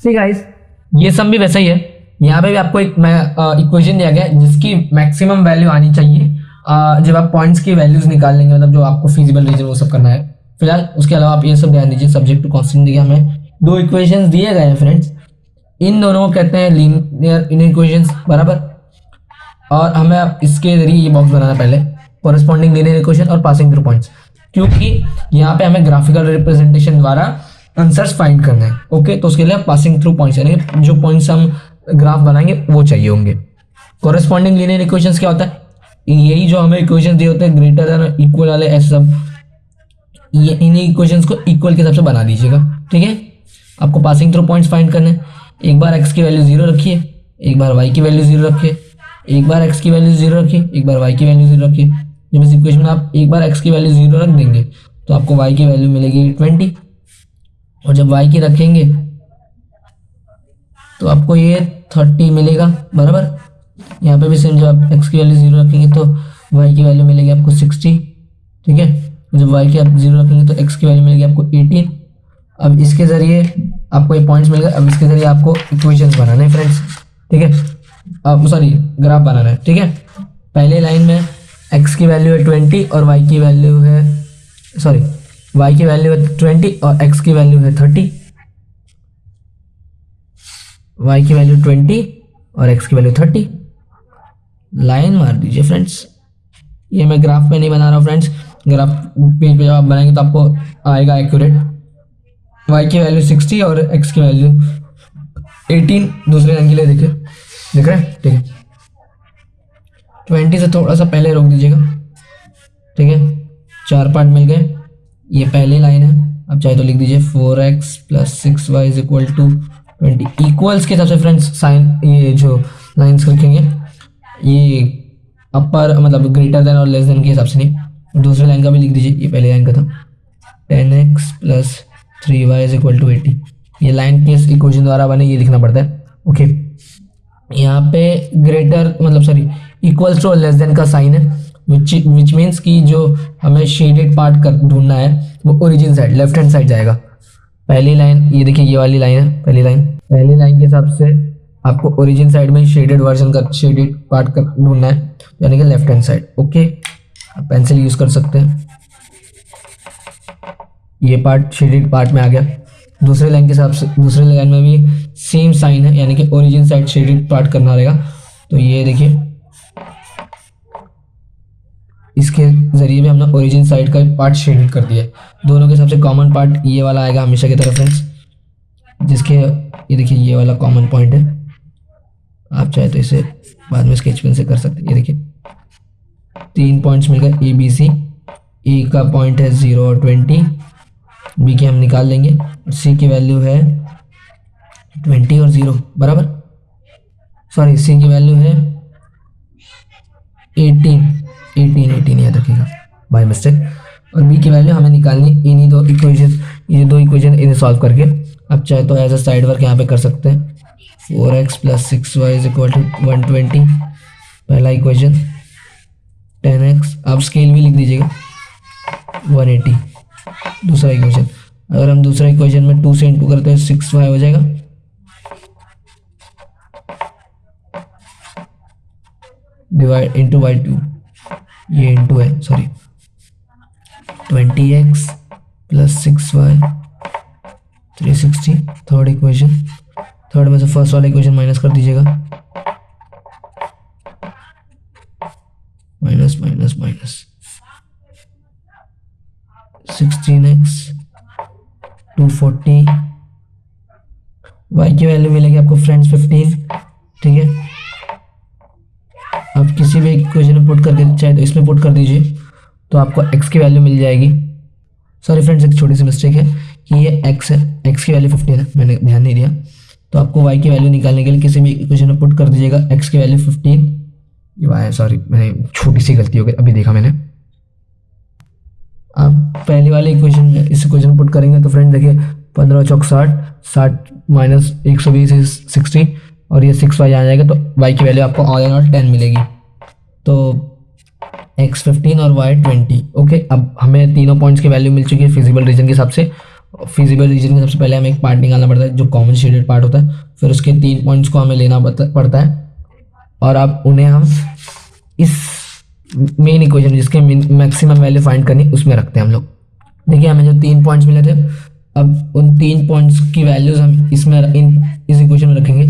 ठीक गाइस, ये सब भी वैसा ही है। यहाँ पे भी आपको एक इक्वेशन दिया गया है जिसकी मैक्सिमम वैल्यू आनी चाहिए जब आप पॉइंट्स की वैल्यूज निकाल लेंगे, मतलब जो आपको फिजिबल रीजन वो सब करना है। फिलहाल उसके अलावा आप ये सब ध्यान दीजिए। सब्जेक्ट टू कांस्टेंट दिया हमें, दो इक्वेशंस दिए गए हैं फ्रेंड्स, इन दोनों को कहते हैं लीनियर इक्वेशंस, बराबर। और हमें अब इसके जरिए ये बॉक्स बनाना पहले, कोरिस्पॉन्डिंग लीनियर इक्वेशन और पासिंग थ्रू पॉइंट्स, क्योंकि यहाँ पे हमें ग्राफिकल रिप्रेजेंटेशन द्वारा आंसर्स फाइंड करना है। ओके, तो उसके लिए पासिंग थ्रू पॉइंट्स यानी जो पॉइंट्स हम ग्राफ बनाएंगे वो चाहिए होंगे। कोरिस्पॉन्डिंग लीनियर इक्वेशंस क्या होता है? यही जो हमें इक्वेशंस दिए होते हैं ग्रेटर देन इक्वल वाले, ऐसे सब, ये इन्हीं इक्वेशंस को इक्वल के हिसाब से बना दीजिएगा। ठीक है, आपको पासिंग थ्रू पॉइंट्स फाइंड करने हैं। एक बार x की वैल्यू 0 रखिए, एक बार y की वैल्यू 0 रखिए, एक बार x की वैल्यू 0 रखिए, एक बार y की वैल्यू 0 रखिए। जब इस इक्वेशन में आप एक बार x की वैल्यू 0 रख देंगे तो आपको y की वैल्यू मिलेगी 20, और जब y की रखेंगे तो आपको ये 30 मिलेगा, बराबर। यहाँ पे भी सेम, जब आप x की वैल्यू 0 रखेंगे तो y की वैल्यू मिलेगी आपको 60। ठीक है, जब y की आप 0 रखेंगे तो x की वैल्यू मिलेगी आपको 18। अब इसके जरिए आपको ये पॉइंट्स मिल गए। अब इसके जरिए आपको इक्वेशंस बनाने हैं फ्रेंड्स। ठीक है, अब सॉरी ग्राफ बनाना है। ठीक है, पहले लाइन में x की वैल्यू है 20 और y की वैल्यू है y की वैल्यू है 20 और x की वैल्यू है 30। y की वैल्यू 20 और x की वैल्यू 30। लाइन मार दीजिए फ्रेंड्स। ये मैं ग्राफ पे नहीं बना रहा हूँ फ्रेंड्स, ग्राफ पेज पे जब आप बनाएंगे तो आपको आएगा एक्यूरेट। y की वैल्यू 60 और x की वैल्यू 18 दूसरे लाइन के लिए देख रहे हैं। ठीक है, 20 से थोड़ा सा पहले रोक दीजिएगा। ठीक है, 4 पार्ट मिल गए। ये पहली लाइन है, अब चाहे तो लिख दीजिए 4x + 6y = 20। इक्वल्स के हिसाब से फ्रेंड्स साइन, ये जो लाइन्स रखेंगे ये अपर मतलब ग्रेटर देन और लेस देन के हिसाब से नहीं। दूसरे लाइन का भी लिख दीजिए, ये पहले लाइन का था 10x + 3y = 80। ये लाइन के इस इक्वेशन द्वारा बने, ये लिखना पड़ता है। ओके, यहाँ पे ग्रेटर मतलब सॉरी इक्वल्स टू और लेस देन का साइन है, विच मीन्स कि जो हमें शेडेड पार्ट कर ढूंढना है वो origin side left hand side जाएगा। पहली लाइन ये देखिए, ये वाली लाइन है पहली लाइन के हिसाब से आपको ओरिजिन साइड में शेडेड वर्जन का शेडेड पार्ट कर ढूंढना है, यानी कि लेफ्ट हैंड साइड। ओके, आप पेंसिल यूज कर सकते हैं। ये पार्ट शेडेड पार्ट में आ गया। दूसरे लाइन के हिसाब से दूसरे लाइन में भी सेम साइन है, यानी कि ओरिजिन साइड शेडेड पार्ट करना रहेगा। तो ये देखिए, इसके जरिए भी हमने ओरिजिन साइड का पार्ट शेडेड कर दिया है। दोनों के हिसाब से कॉमन पार्ट ये वाला आएगा हमेशा की तरह फ्रेंड्स, जिसके ये देखिए ये वाला कॉमन पॉइंट है। आप चाहे तो इसे बाद में स्केच पेन से कर सकते हैं। ये देखिए 3 पॉइंट्स मिल गए, ABC। ए का पॉइंट है 0 और 20, बी के हम निकाल लेंगे, और सी की वैल्यू है 20 और 0, बराबर। सॉरी, सी की वैल्यू है 18 याद रखिएगा बाय मिस्टेक, और बी की वैल्यू हमें निकालनी इन्हीं दो इक्वेशन इन्हें सॉल्व करके। अब चाहे तो एज अ साइड वर्क यहाँ पे कर सकते हैं। 4x + 6y = 120 पहला इक्वेशन, 10x आप स्केल भी लिख दीजिएगा 180 दूसरा इक्वेशन। अगर हम दूसरा इक्वेशन में 2 से इंटू करते हैं 6y हो जाएगा, डिवाइड इंटू बाई 2, ये इंटू है sorry 20x + 6y 360 third equation. Third में से फर्स्ट वाला इक्वेशन माइनस कर दीजिएगा, माइनस 16x 240 y की वैल्यू मिलेगी आपको फ्रेंड्स 15। ठीक है, आप किसी भी इक्वेशन में पुट करके चाहे तो इसमें पुट कर दीजिए तो आपको x की वैल्यू मिल जाएगी। सॉरी फ्रेंड्स, एक छोटी सी मिस्टेक है कि ये x है, x की वैल्यू 15 है, मैंने ध्यान नहीं दिया। तो आपको y की वैल्यू निकालने के लिए किसी भी इक्वेशन में पुट कर दीजिएगा x की वैल्यू 15। ये y है, सॉरी मैंने छोटी सी गलती हो गई, अभी देखा मैंने। आप पहली वाले इक्वेशन में इस इक्वेशन में पुट करेंगे तो फ्रेंड देखिए 15 चौक 60 माइनस 120 इज 60, और ये 6y आ जाएगा तो y की वैल्यू आपको ऑल एंड ऑल 10 मिलेगी। तो x 15 और y 20। ओके, अब हमें तीनों पॉइंट्स की वैल्यू मिल चुकी है फिजिबल रीजन के हिसाब से, फिजिबल रीजन में सबसे पहले हमें एक पार्ट निकालना पड़ता है जो कॉमन शेडेड पार्ट होता है, फिर उसके 3 पॉइंट्स को हमें लेना पड़ता है और अब उन्हें हम इस मेन इक्वेशन जिसके मैक्सिमम वैल्यू फाइंड करनी उसमें रखते हैं हम लोग। देखिए हमें जो 3 पॉइंट्स मिले थे, अब उन 3 पॉइंट्स की वैल्यूज हम इसमें इस इक्वेशन में रखेंगे।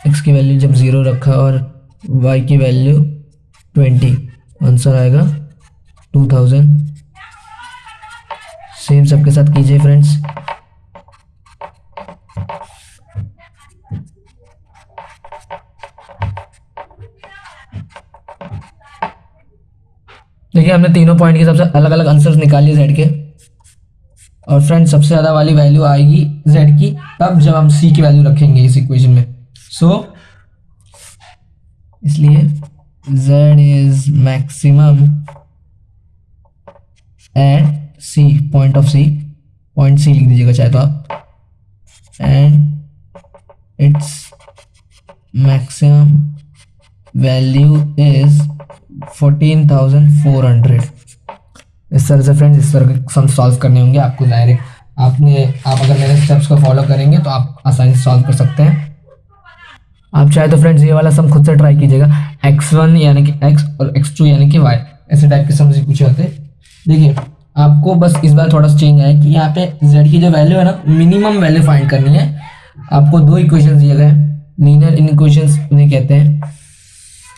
x की वैल्यू जब 0 रखा और y की वैल्यू 20, आंसर आएगा 2000। सेम सबके साथ कीजिए फ्रेंड्स। देखिए हमने तीनों पॉइंट के सबसे अलग अलग आंसर्स निकाल लिए z के, और फ्रेंड्स सबसे ज़्यादा वाली वैल्यू आएगी z की तब जब हम c की वैल्यू रखेंगे इस इक्वेशन में। इसलिए z is maximum at c, point of c, point c लिख दीजिएगा चाहे तो आप, and it's maximum value is 14,400। इस तरह से फ्रेंड्स इस तरह के सम सॉल्व करने होंगे आपको डायरेक्ट। आप अगर मेरे स्टेप्स को फॉलो करेंगे तो आप आसानी से सॉल्व कर सकते हैं। आप चाहे तो फ्रेंड्स ये वाला सम खुद से ट्राई कीजिएगा, x1 यानी कि x और x2 यानी कि y, ऐसे टाइप के सम से पूछे होते हैं। देखिए आपको बस इस बार थोड़ा सा चेंज है कि यहाँ पे z की जो वैल्यू है ना, मिनिमम वैल्यू फाइंड करनी है। आपको 2 इक्वेशन दिए गए हैं, लीनियर इक्वेशंस उन्हें कहते हैं।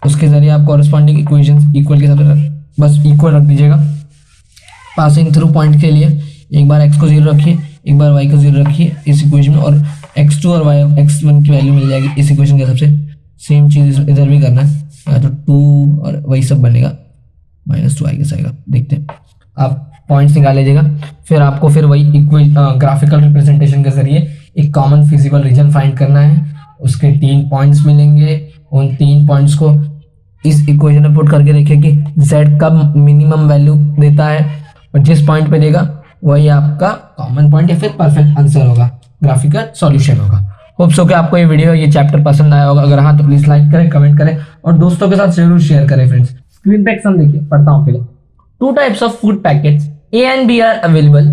उसके जरिए आप कॉरेस्पॉन्डिंग इक्वेशंस इक्वल के साथ बस इक्वल रख दीजिएगा। पासिंग थ्रू पॉइंट के लिए एक बार x को 0 रखिए, एक बार y को 0 रखिए इस इक्वेशन में, और x2 और x1 की वैल्यू मिल जाएगी इस इक्वेशन के हिसाब से। सेम चीज़ इधर भी करना है, या तो 2 और वही सब बनेगा, -2i के आएगा। देखते हैं, आप पॉइंट्स निकाल लीजिएगा, फिर आपको फिर वही ग्राफिकल रिप्रेजेंटेशन के जरिए एक कॉमन फिजिबल रीजन फाइंड करना है। उसके 3 पॉइंट्स मिलेंगे, उन 3 पॉइंट्स को इस इक्वेशन में पुट करके देखिए कि z कब मिनिमम वैल्यू देता है, और जिस पॉइंट पे देगा वही आपका कॉमन पॉइंट या फिर परफेक्ट आंसर होगा, ग्राफिकल सॉल्यूशन होगा। होप सो कि आपको ये वीडियो ये चैप्टर पसंद आया होगा। अगर हाँ तो प्लीज लाइक करें, कमेंट करें और दोस्तों के साथ जरूर शेयर करें फ्रेंड्स। स्क्रीन पे एग्जाम देखिए, पढ़ता हूँ पहले। 2 types of food packets A and B are available.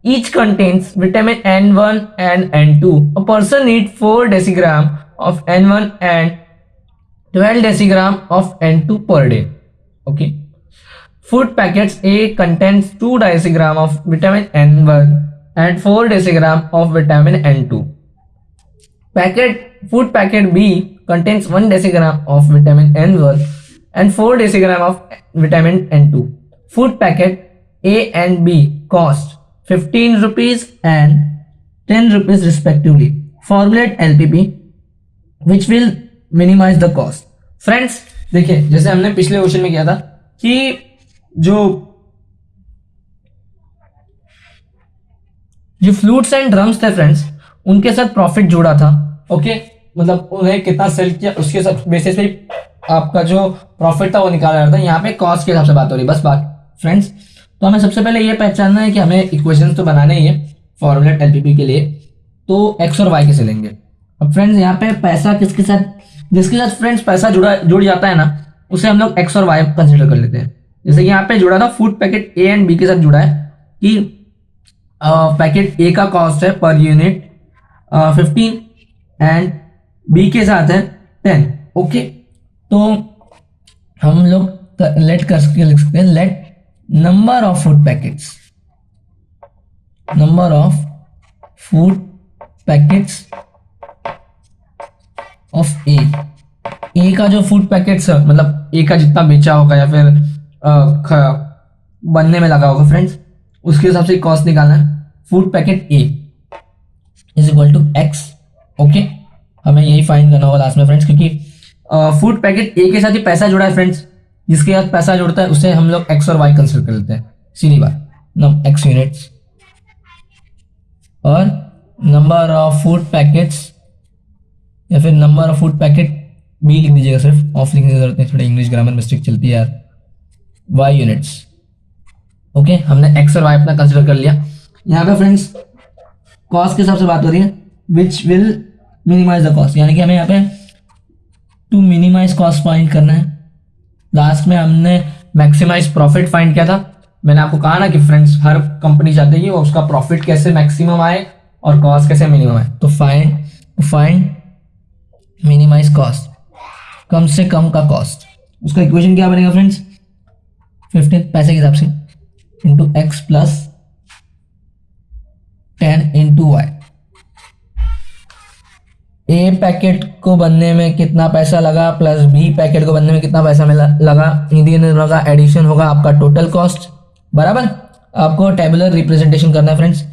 Each contains vitamin N1 and N2. A person needs 4 decigram of N1 and 12 decigram of N2 per day. Okay. Food packets A contains 2 decigram of vitamin N1 and 4 decigram of vitamin N2. Food packet B contains 1 decigram of vitamin N1 and 4 decigram of vitamin N2. Food packet A and B cost 15 rupees and 10 rupees respectively. Formulate LPP which will minimize the cost. Friends देखिए, जैसे हमने पिछले question में किया था कि जो flutes and drums थे फ्रेंड्स, उनके साथ प्रॉफिट जुड़ा था। ओके, मतलब उन्हें कितना सेल किया उसके सब बेसिस पे आपका जो प्रॉफिट था वो निकाला जाता है। यहाँ पे कॉस्ट के हिसाब से बात हो रही है बस बात फ्रेंड्स। तो हमें सबसे पहले ये पहचानना है कि हमें इक्वेशंस तो बनाने ही है फॉर्मूलेट एलपीपी के लिए, तो एक्स और वाई कैसे लेंगे। अब फ्रेंड्स यहाँ पे पैसा किसके साथ, जिसके साथ फ्रेंड्स पैसा जुड़ जाता है ना, उसे हम लोग एक्स और वाई कंसिडर कर लेते हैं। जैसे कि यहाँ पे जुड़ा था food packet A and B के साथ जुड़ा है कि पैकेट ए का कॉस्ट है पर यूनिट 15 एंड बी के साथ है 10। ओके, तो हम लोग लेट कर लिख सकते हैं, let number of food packets, number of food packets of A का जो फूड पैकेट्स है, मतलब ए का जितना बेचा होगा या फिर बनने में लगा होगा फ्रेंड्स, उसके हिसाब से कॉस्ट निकालना है। Food packet A is equal to x. Okay, हमें यही फाइंड करना होगा लास्ट में फ्रेंड्स, क्योंकि फूड पैकेट ए के साथ ही पैसा जुड़ा है फ्रेंड्स, जिसके साथ पैसा जुड़ता है उसे हम लोग एक्स और वाई कंसिडर कर लेते हैं। सीधी बात, एक्स यूनिट्स और नंबर ऑफ फूड पैकेट्स या फिर number of food packet B लिख दीजिएगा, सिर्फ ऑफ लिखने की जरूरत नहीं, थोड़ी इंग्लिश ग्रामर मिस्टेक चलती है यार। Y units. ओके, हमने एक्स और वाई अपना कंसिडर कर लिया। यहाँ पे फ्रेंड्स कॉस्ट के हिसाब से बात हो रही है, which will minimise the cost, यानी कि हमें यहाँ पे टू मिनिमाइज कॉस्ट फाइंड करना है। लास्ट में हमने मैक्सिमाइज प्रॉफिट फाइंड किया था, मैंने आपको कहा ना कि फ्रेंड्स हर कंपनी चाहती है कि उसका प्रॉफिट कैसे मैक्सिमम आए और कॉस्ट कैसे मिनिमम आए। तो फाइंड मिनिमाइज कॉस्ट, कम से कम का कॉस्ट। उसका इक्वेशन क्या बनेगा फ्रेंड्स, 15 पैसे के हिसाब से into x plus 10 into y. A packet को बनने में कितना पैसा लगा प्लस बी पैकेट को बनने में कितना पैसा लगा, इन दोनों का एडिशन होगा आपका टोटल कॉस्ट। बराबर, आपको टेबुलर रिप्रेजेंटेशन करना है फ्रेंड्स।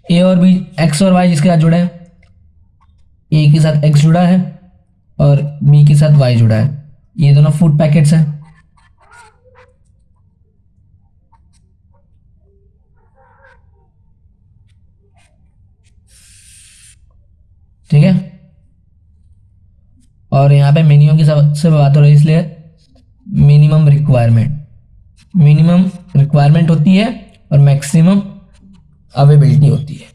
ए और बी, एक्स और वाई जिसके साथ जुड़ा है, ए के साथ एक्स जुड़ा है और बी के साथ वाई जुड़ा है। ये दोनों फूड पैकेट्स हैं। ठीक है, और यहाँ पे मिनिमम की सबसे बात हो रही है, इसलिए मिनिमम रिक्वायरमेंट होती है और मैक्सिमम अवेलेबिलिटी होती है।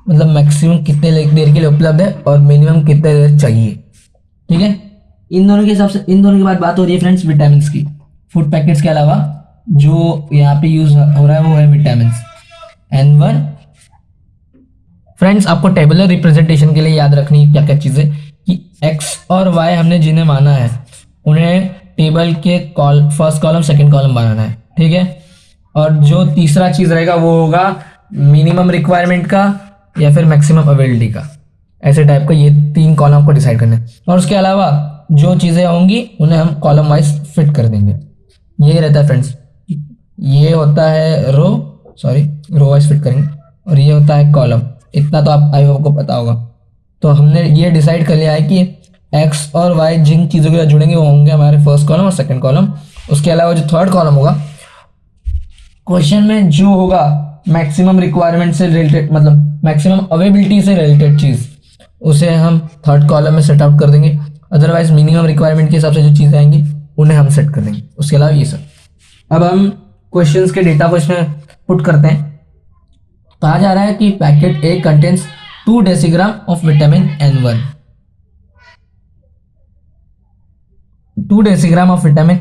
मतलब मैक्सिमम कितने देर के लिए उपलब्ध है और मिनिमम कितने देर चाहिए। ठीक है, इन दोनों के हिसाब से, इन दोनों के बाद बात हो रही है फ्रेंड्स विटामिन की। फूड पैकेट्स के अलावा जो यहाँ पे यूज हो रहा है वो है विटामिन N1। फ्रेंड्स आपको टेबुलर रिप्रेजेंटेशन के लिए याद रखनी क्या क्या चीजें, कि x और y हमने जिन्हें माना है उन्हें टेबल के फर्स्ट कॉलम सेकंड कॉलम बनाना है। ठीक है, और जो तीसरा चीज रहेगा वो होगा मिनिमम रिक्वायरमेंट का या फिर मैक्सिमम अवेलेबिलिटी का। ऐसे टाइप का ये 3 कॉलम को डिसाइड करना है, और उसके अलावा जो चीजें होंगी उन्हें हम कॉलम वाइज फिट कर देंगे। ये रहता है फ्रेंड्स, ये होता है रो वाइज फिट करेंगे, और ये होता है कॉलम। इतना तो आप आई होप को पता होगा। तो हमने ये डिसाइड कर लिया है कि एक्स और वाई जिन चीज़ों के साथ जुड़ेंगे वो होंगे हमारे फर्स्ट कॉलम और सेकंड कॉलम। उसके अलावा जो थर्ड कॉलम होगा, क्वेश्चन में जो होगा मैक्सिमम रिक्वायरमेंट से रिलेटेड, मतलब मैक्सिमम अवेलेबिलिटी से रिलेटेड चीज़, उसे हम थर्ड कॉलम में सेट आउट कर देंगे। अदरवाइज मिनिमम रिक्वायरमेंट के हिसाब से जो चीज़ें आएंगी उन्हें हम सेट कर देंगे। उसके अलावा ये सब। अब हम क्वेश्चंस के डेटा को इसमें पुट करते हैं। कहा जा रहा है कि packet A contains 2 decigram of vitamin N1, 2 decigram of vitamin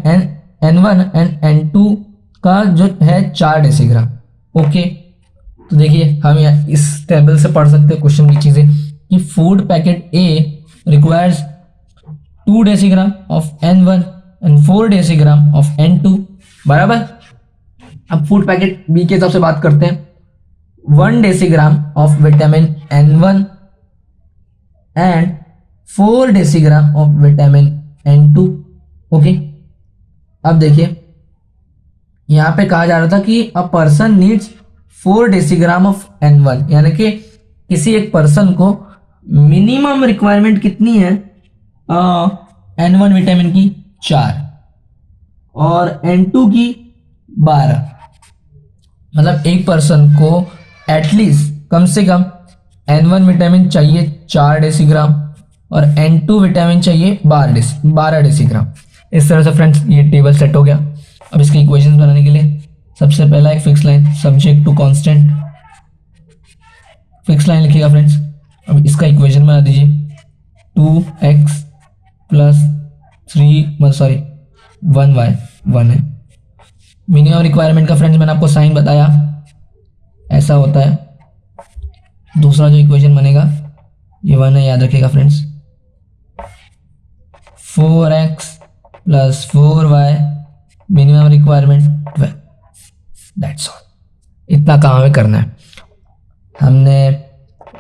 N1 and N2 का जो है 4 डेसीग्राम। ओके, तो देखिए हम इस टेबल से पढ़ सकते हैं क्वेश्चन की चीजें, कि food packet A requires 2 decigram of N1 and 4 decigram of N2। बराबर, अब फूड पैकेट बी के हिसाब से बात करते हैं। 1 decigram of vitamin N1 and 4 decigram of vitamin N2। Okay, अब देखिए यहां पे कहा जा रहा था कि a person needs 4 decigram of N1, यानी कि किसी एक पर्सन को मिनिमम रिक्वायरमेंट कितनी है N1 विटामिन की 4 और N2 की 12। मतलब एक पर्सन को एटलीस्ट कम से कम N1 विटामिन चाहिए 4 डेसीग्राम और N2 विटामिन चाहिए 12 डेसीग्राम। इस तरह से फ्रेंड्स ये टेबल सेट हो गया। अब इसके इक्वेशंस बनाने के लिए सबसे पहला एक fix line subject to constant, fix line लिखिएगा फ्रेंड्स। अब इसका इक्वेशन बना दीजिए, 2x प्लस 1y 1 है। मिनिमम रिक्वायरमेंट का फ्रेंड्स मैंने आपको साइन बताया, ऐसा होता है। दूसरा जो इक्वेशन बनेगा ये 1 है, याद रखिएगा friends. 4x plus 4y minimum requirement 12। That's all. इतना काम हमें करना है। हमने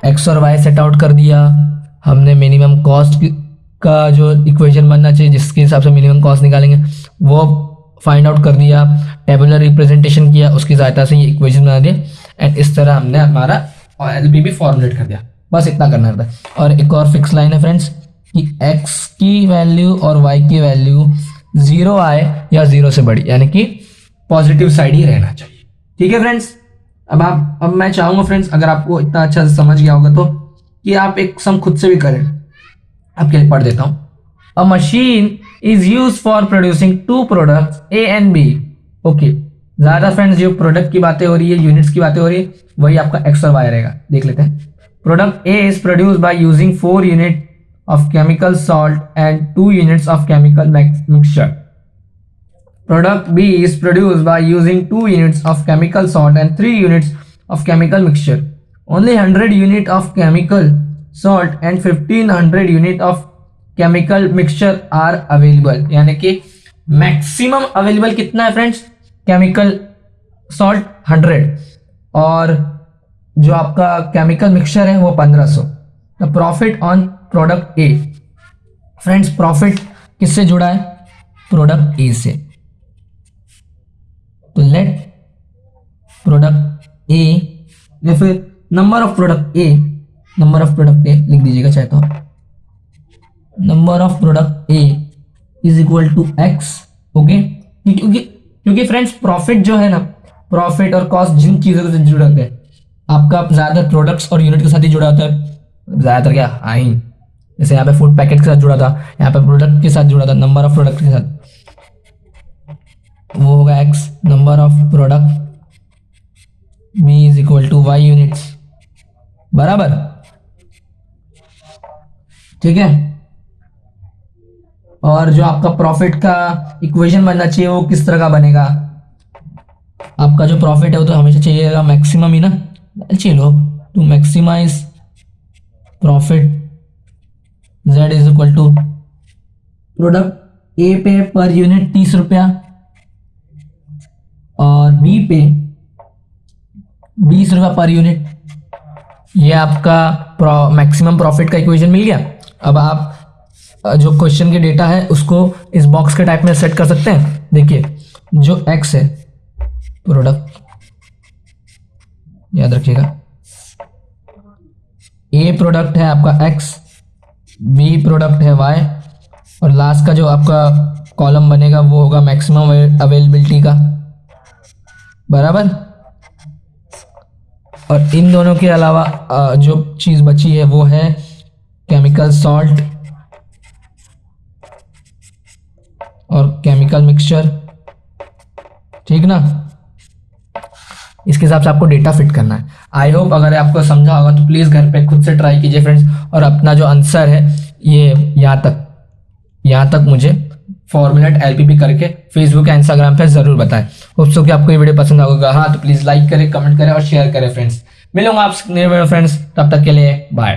x और y सेट आउट कर दिया, हमने मिनिमम कॉस्ट का जो इक्वेशन बनना चाहिए जिसके हिसाब से मिनिमम कॉस्ट निकालेंगे वो फाइंड आउट कर दिया, टेबुलर रिप्रेजेंटेशन किया, उसकी सहायता से ये इक्वेशन बना दिया एंड इस तरह हमने हमारा LP भी फॉर्मुलेट कर दिया। बस इतना करना था। और एक और फिक्स लाइन है फ्रेंड्स कि x की वैल्यू और y की वैल्यू 0 आए या 0 से बड़ी, यानी कि पॉजिटिव साइड ही रहना चाहिए। ठीक है फ्रेंड्स, अब मैं चाहूंगा फ्रेंड्स अगर आपको इतना अच्छा से समझ गया होगा तो कि आप एक सम खुद से भी करें। आपके लिए पढ़ देता हूं। अ machine is use for producing 2 products A and B। Okay, ज्यादा फ्रेंड्स जो प्रोडक्ट की बातें हो रही है, यूनिट्स की बातें हो रही है, वही आपका x और y रहेगा। देख लेते हैं। Product A is produced by using 4 unit of chemical salt and 2 units of chemical mixture. product B is produced by using 2 units of chemical salt and 3 units of chemical mixture. Only 100 unit of chemical salt and 1500 unit of chemical mixture are available. यानी कि maximum available कितना है friends? Chemical salt 100 और जो आपका chemical mixture है वो 1500. The profit on product A. Friends profit किससे जुड़ा है? प्रोडक्ट ए से. तो लेट प्रोडक्ट ए या फिर number of product A, number of product A लिख दीजिएगा चाहे तो. Number of product A is equal to x. Okay, क्योंकि फ्रेंड्स प्रॉफिट जो है ना, प्रॉफिट और कॉस्ट जिन चीजों से जुड़े होते हैं, आपका ज्यादातर प्रोडक्ट्स और यूनिट के साथ ही जुड़ा होता है. ज्यादातर क्या आई, जैसे यहाँ पे फूड पैकेट के साथ जुड़ा था, यहाँ पे प्रोडक्ट के साथ जुड़ा था, नंबर ऑफ प्रोडक्ट के साथ, वो होगा x. Number of product B is equal to Y units. बराबर, ठीक है. और जो आपका प्रॉफिट का इक्वेशन बनना चाहिए वो किस तरह का बनेगा? आपका जो प्रॉफिट है वो तो हमेशा चाहिएगा मैक्सिमम ही ना. चलो to maximise profit Z is equal to product A पे पर यूनिट 30 रुपया और बी पे 20 रुपया पर यूनिट. ये आपका मैक्सिमम प्रॉफिट का इक्वेशन मिल गया. अब आप जो क्वेश्चन के डेटा है उसको इस बॉक्स के टाइप में सेट कर सकते हैं. देखिए जो x है प्रोडक्ट, याद रखिएगा, ए प्रोडक्ट है आपका x, बी प्रोडक्ट है y और लास्ट का जो आपका कॉलम बनेगा वो होगा मैक्सिमम अवेलेबिलिटी का. बराबर. और इन दोनों के अलावा जो चीज बची है वो है केमिकल सॉल्ट और केमिकल मिक्सचर. ठीक ना? इसके हिसाब से आपको डेटा फिट करना है. आई होप अगर आपको समझा होगा तो प्लीज़ घर पे खुद से ट्राई कीजिए फ्रेंड्स, और अपना जो आंसर है ये यहाँ तक मुझे फॉर्मूलेट एलपीपी करके फेसबुक या इंस्टाग्राम पे ज़रूर बताएं. होप्स कि आपको ये वीडियो पसंद होगा. हाँ तो प्लीज़ लाइक करें, कमेंट करें और शेयर करें फ्रेंड्स. मिलूंगा आपसे फ्रेंड्स, तब तक के लिए बाय.